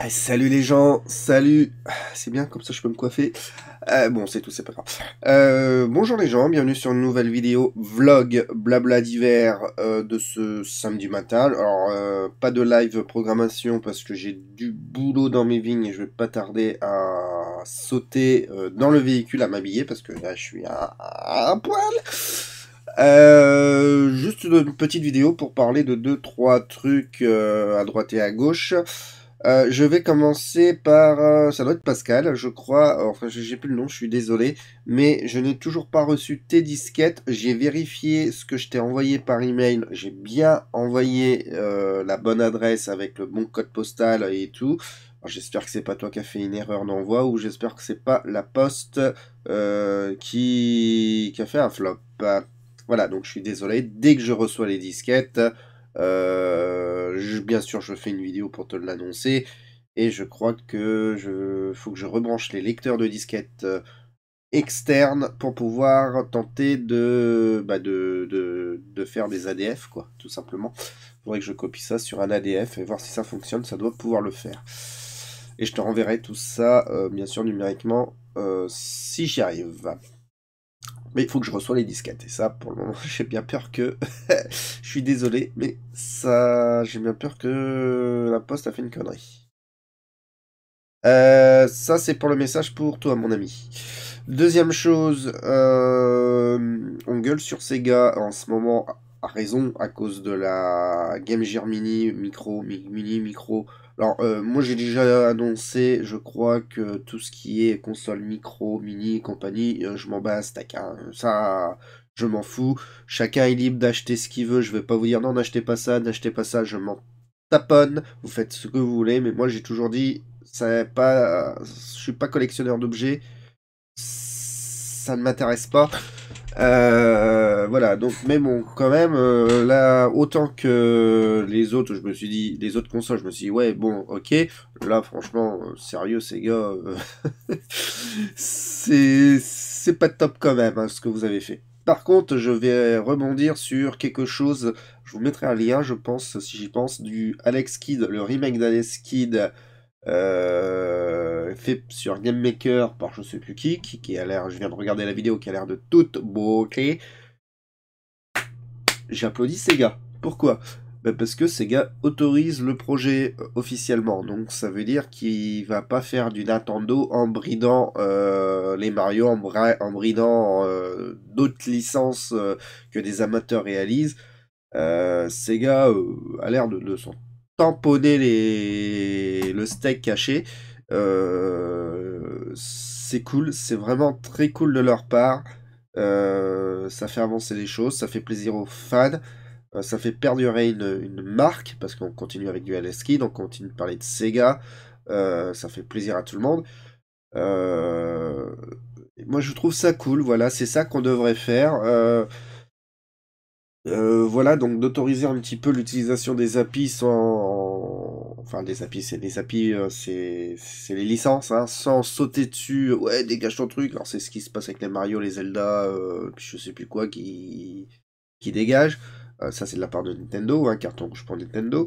Ah, salut les gens, salut. C'est bien, comme ça je peux me coiffer. Bon, c'est tout, c'est pas grave. Bonjour les gens, bienvenue sur une nouvelle vidéo vlog blabla d'hiver de ce samedi matin. Alors, pas de live programmation parce que j'ai du boulot dans mes vignes et je vais pas tarder à sauter dans le véhicule à m'habiller parce que là je suis à poil. Juste une petite vidéo pour parler de deux trois trucs à droite et à gauche. Je vais commencer par... ça doit être Pascal, je crois. Enfin, j'ai plus le nom, je suis désolé. Mais je n'ai toujours pas reçu tes disquettes. J'ai vérifié ce que je t'ai envoyé par email. J'ai bien envoyé la bonne adresse avec le bon code postal et tout. Alors, j'espère que c'est pas toi qui as fait une erreur d'envoi ou j'espère que c'est pas la poste qui a fait un flop. Voilà, donc je suis désolé. Dès que je reçois les disquettes... bien sûr, je fais une vidéo pour te l'annoncer. Et je crois que faut que je rebranche les lecteurs de disquettes externes pour pouvoir tenter de faire des ADF, quoi, tout simplement. Il faudrait que je copie ça sur un ADF et voir si ça fonctionne. Ça doit pouvoir le faire. Et je te renverrai tout ça, bien sûr, numériquement, si j'y arrive. Mais il faut que je reçoive les disquettes. Et ça, pour le moment, j'ai bien peur que... je suis désolé, mais ça... J'ai bien peur que la poste a fait une connerie. Ça, c'est pour le message pour toi, mon ami. Deuxième chose, on gueule sur Sega en ce moment, à raison, à cause de la Game Gear Mini, mini, micro. Alors, moi j'ai déjà annoncé, je crois que tout ce qui est console micro, mini et compagnie, je m'en bats à steak, hein. Ça, je m'en fous. Chacun est libre d'acheter ce qu'il veut. Je vais pas vous dire non, n'achetez pas ça, je m'en taponne. Vous faites ce que vous voulez, mais moi j'ai toujours dit, je suis pas collectionneur d'objets, ça ne m'intéresse pas. Voilà, donc, mais bon, quand même, là, autant que les autres, je me suis dit, les autres consoles, je me suis dit, ouais, bon, ok, là, franchement, sérieux, ces gars, c'est pas top quand même, hein, ce que vous avez fait. Par contre, je vais rebondir sur quelque chose, je vous mettrai un lien, je pense, si j'y pense, du Alex Kidd, le remake d'Alex Kidd, fait sur Game Maker par je sais plus qui a l'air, je viens de regarder la vidéo, qui a l'air de toute beauté. J'applaudis Sega. Pourquoi? Ben parce que Sega autorise le projet officiellement, donc ça veut dire qu'il va pas faire du Nintendo en bridant les Mario, en bridant d'autres licences que des amateurs réalisent. Sega a l'air de s'en tamponner le steak caché. C'est cool, c'est vraiment très cool de leur part. Ça fait avancer les choses, ça fait plaisir aux fans, ça fait perdurer une marque, parce qu'on continue avec du LSK, donc on continue de parler de Sega, ça fait plaisir à tout le monde. Euh, Moi je trouve ça cool, voilà, c'est ça qu'on devrait faire. Voilà, donc d'autoriser un petit peu l'utilisation des API sans... Enfin, des API, c'est les API, c'est les licences, hein, sans sauter dessus, ouais, dégage ton truc. Alors c'est ce qui se passe avec les Mario, les Zelda, puis je sais plus quoi, qui dégagent. Ça, c'est de la part de Nintendo, hein, carton rouge pour Nintendo.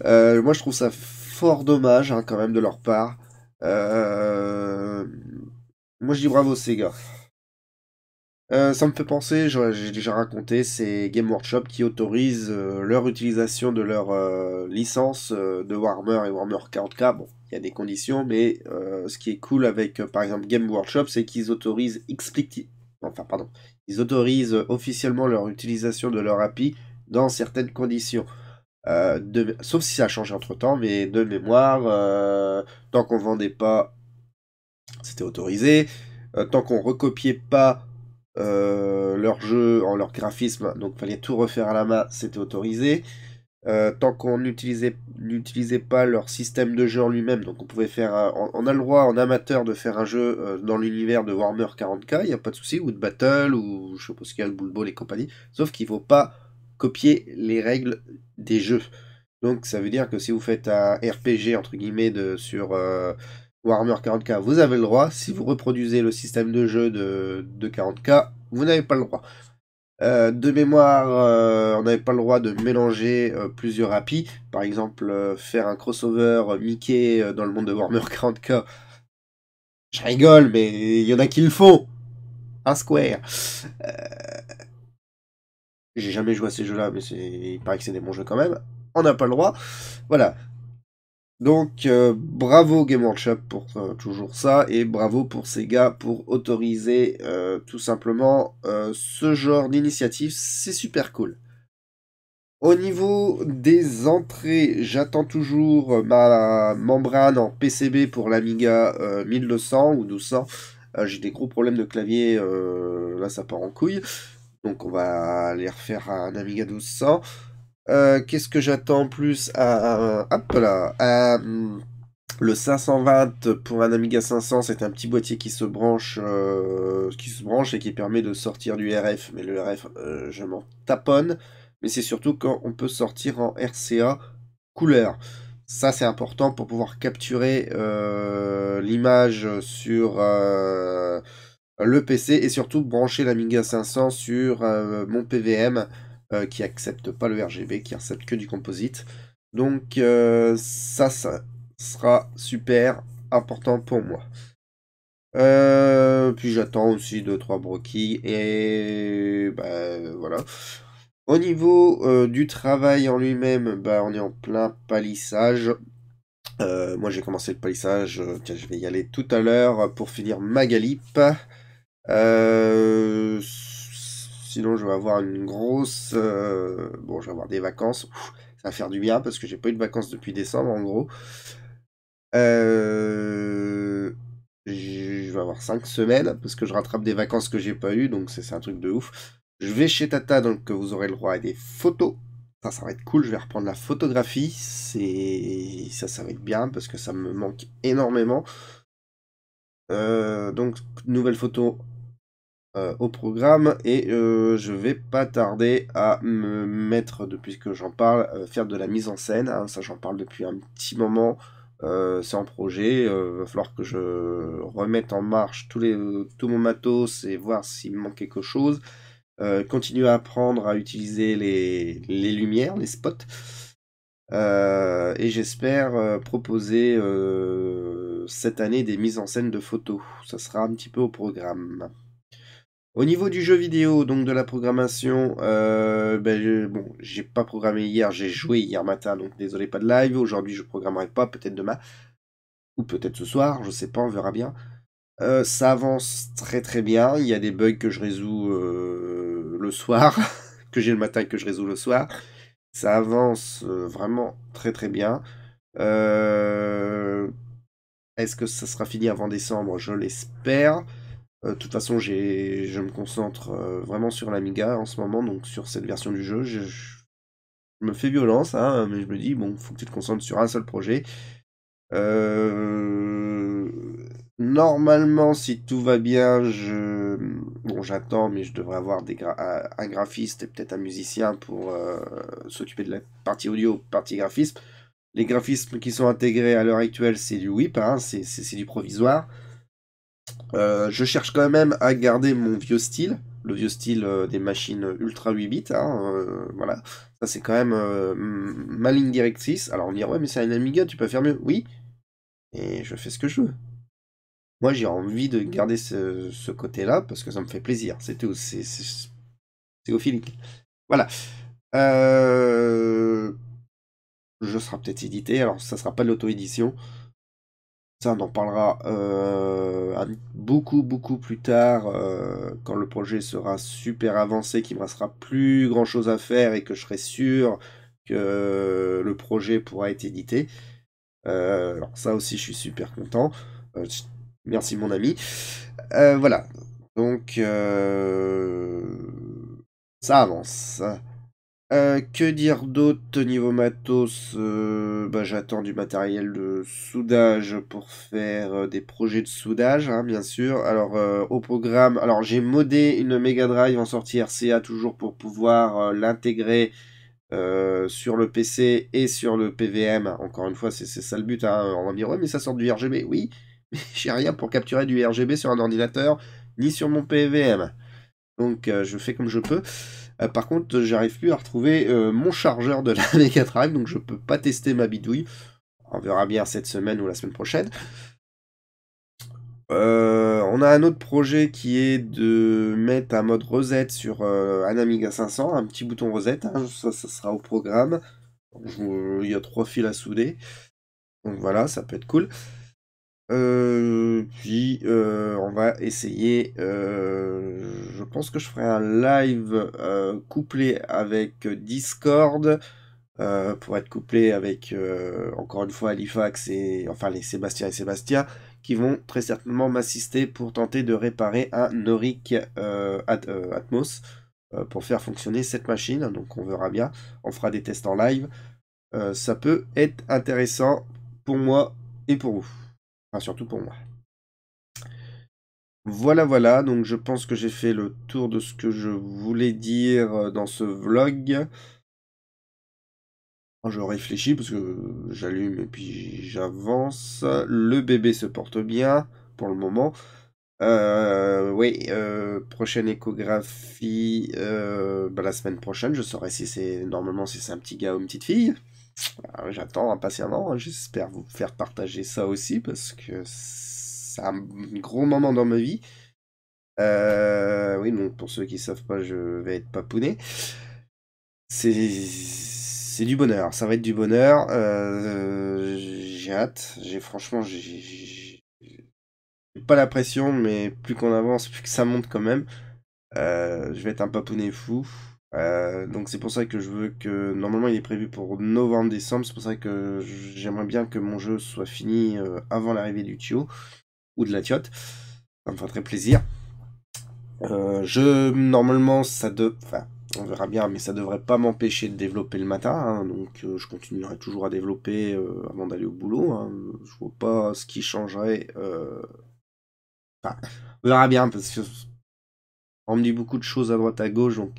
Moi, je trouve ça fort dommage, hein, quand même, de leur part. Euh, Moi, je dis bravo, Sega. Ça me fait penser, j'ai déjà raconté, c'est Game Workshop qui autorise leur utilisation de leur licence de Warhammer et Warhammer 40K. Bon, il y a des conditions, mais ce qui est cool avec, par exemple, Game Workshop, c'est qu'ils autorisent enfin, pardon, ils autorisent officiellement leur utilisation de leur API dans certaines conditions. Sauf si ça a changé entre-temps, mais de mémoire, tant qu'on vendait pas, c'était autorisé. Tant qu'on recopiait pas leur jeu en leur graphisme, donc fallait tout refaire à la main, c'était autorisé. Tant qu'on n'utilisait pas leur système de jeu en lui-même, donc on pouvait faire, on a le droit en amateur de faire un jeu dans l'univers de Warhammer 40K, il n'y a pas de souci, ou de Battle, ou je sais pas ce qu'il y a, de Bull Ball et compagnie, sauf qu'il ne faut pas copier les règles des jeux. Donc ça veut dire que si vous faites un RPG entre guillemets sur Warhammer 40K, vous avez le droit. Si vous reproduisez le système de jeu de 40K, vous n'avez pas le droit. De mémoire, on n'avait pas le droit de mélanger plusieurs API. Par exemple, faire un crossover Mickey dans le monde de Warhammer 40K. Je rigole, mais il y en a qui le font. Un Square. J'ai jamais joué à ces jeux-là, mais il paraît que c'est des bons jeux quand même. On n'a pas le droit. Voilà. Donc, bravo Game Workshop pour toujours ça, et bravo pour Sega pour autoriser tout simplement ce genre d'initiative. C'est super cool. Au niveau des entrées, j'attends toujours ma membrane en PCB pour l'Amiga 1200 ou 1200. J'ai des gros problèmes de clavier, là ça part en couille. Donc on va aller refaire un Amiga 1200. Qu'est-ce que j'attends en plus? Hop là, le 520 pour un Amiga 500, c'est un petit boîtier qui se branche et qui permet de sortir du RF. Mais le RF, je m'en taponne. Mais c'est surtout quand on peut sortir en RCA couleur. Ça, c'est important pour pouvoir capturer l'image sur le PC et surtout brancher l'Amiga 500 sur mon PVM qui accepte pas le RGB, qui accepte que du composite. Donc ça sera super important pour moi. Puis j'attends aussi 2-3 broquilles et bah, voilà. Au niveau du travail en lui-même, bah, on est en plein palissage. Moi j'ai commencé le palissage, tiens, je vais y aller tout à l'heure pour finir ma galip. Sinon je vais avoir une grosse... bon, je vais avoir des vacances. Ça va faire du bien parce que j'ai pas eu de vacances depuis décembre en gros. Je vais avoir 5 semaines parce que je rattrape des vacances que j'ai pas eu, donc c'est un truc de ouf. Je vais chez Tata, donc vous aurez le droit à des photos. Ça va être cool, je vais reprendre la photographie. Ça va être bien parce que ça me manque énormément. Donc, nouvelle photo au programme et je vais pas tarder à me mettre, depuis que j'en parle, faire de la mise en scène, hein. Ça j'en parle depuis un petit moment, c'est en projet, va falloir que je remette en marche tout mon matos et voir s'il me manque quelque chose, continuer à apprendre à utiliser les lumières, les spots, et j'espère proposer cette année des mises en scène de photos. Ça sera un petit peu au programme. Au niveau du jeu vidéo, donc de la programmation, bon, j'ai pas programmé hier, j'ai joué hier matin, donc désolé, pas de live. Aujourd'hui, je programmerai pas, peut-être demain, ou peut-être ce soir, je sais pas, on verra bien. Ça avance très très bien, il y a des bugs que je résous le soir, que j'ai le matin et que je résous le soir. Ça avance vraiment très très bien. Est-ce que ça sera fini avant décembre? Je l'espère. De toute façon, je me concentre vraiment sur l'Amiga en ce moment, donc sur cette version du jeu. Je me fais violence, hein, mais je me dis, bon, faut que tu te concentres sur un seul projet. Normalement, si tout va bien, bon, j'attends, mais je devrais avoir un graphiste et peut-être un musicien pour s'occuper de la partie audio, partie graphisme. Les graphismes qui sont intégrés à l'heure actuelle, c'est du WIP, hein, c'est du provisoire. Je cherche quand même à garder mon vieux style, le vieux style des machines Ultra 8 bits, hein, voilà. Ça, c'est quand même ma ligne directrice. Alors, on me dit, ouais, mais c'est un Amiga, tu peux faire mieux. Oui, et je fais ce que je veux. Moi, j'ai envie de garder ce côté-là parce que ça me fait plaisir. C'est tout, c'est ophilique. Voilà. Je sera peut-être édité, alors ça sera pas de l'auto-édition. Ça, on en parlera beaucoup, beaucoup plus tard, quand le projet sera super avancé, qu'il me restera plus grand-chose à faire et que je serai sûr que le projet pourra être édité. Alors ça aussi, je suis super content. Merci mon ami. Voilà. Donc, ça avance. Que dire d'autre niveau matos? Bah, j'attends du matériel de soudage pour faire des projets de soudage, hein, bien sûr. Alors, au programme, alors j'ai modé une Mega Drive en sortie RCA toujours pour pouvoir l'intégrer sur le PC et sur le PVM. Encore une fois, c'est ça le but, hein. On va me dire, ouais, mais ça sort du RGB. Oui, mais j'ai rien pour capturer du RGB sur un ordinateur ni sur mon PVM. Donc je fais comme je peux. Par contre, j'arrive plus à retrouver mon chargeur de la Mega Drive, donc je peux pas tester ma bidouille. On verra bien cette semaine ou la semaine prochaine. On a un autre projet qui est de mettre un mode reset sur un Amiga 500, un petit bouton reset, hein, ça sera au programme. Il y a 3 fils à souder, donc voilà, ça peut être cool. Puis on va essayer, je pense que je ferai un live couplé avec Discord, pour être couplé avec encore une fois Halifax et enfin les Sébastien et Sébastien qui vont très certainement m'assister pour tenter de réparer un Noric Atmos pour faire fonctionner cette machine. Donc on verra bien, on fera des tests en live. Ça peut être intéressant pour moi et pour vous. Enfin, surtout pour moi. Voilà, voilà, donc je pense que j'ai fait le tour de ce que je voulais dire dans ce vlog. Je réfléchis parce que j'allume et puis j'avance. Le bébé se porte bien pour le moment. Oui, prochaine échographie la semaine prochaine. Je saurai si c'est normalement si c'est un petit gars ou une petite fille. J'attends impatiemment. J'espère vous faire partager ça aussi parce que c'est un gros moment dans ma vie. Oui, donc pour ceux qui savent pas, je vais être papounet. C'est du bonheur, ça va être du bonheur. J'ai hâte. Franchement, j'ai pas la pression, mais plus qu'on avance, plus que ça monte quand même. Je vais être un papounet fou. Donc c'est pour ça que je veux que normalement il est prévu pour novembre-décembre. C'est pour ça que j'aimerais bien que mon jeu soit fini avant l'arrivée du Tio ou de la Tiote. Ça me ferait très plaisir. Normalement, enfin, on verra bien, mais ça devrait pas m'empêcher de développer le matin, hein, donc je continuerai toujours à développer avant d'aller au boulot, hein. Je vois pas ce qui changerait. Enfin, on verra bien, parce que on me dit beaucoup de choses à droite à gauche, donc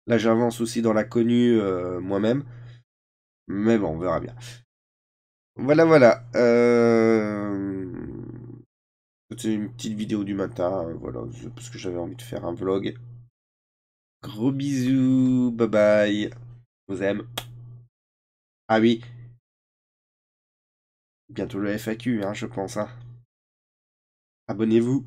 là j'avance aussi dans l'inconnu moi-même. Mais bon, on verra bien. Voilà, voilà. C'était une petite vidéo du matin, voilà, parce que j'avais envie de faire un vlog. Gros bisous, bye bye. Je vous aime. Ah oui, bientôt le FAQ, hein, je pense, hein. Abonnez-vous.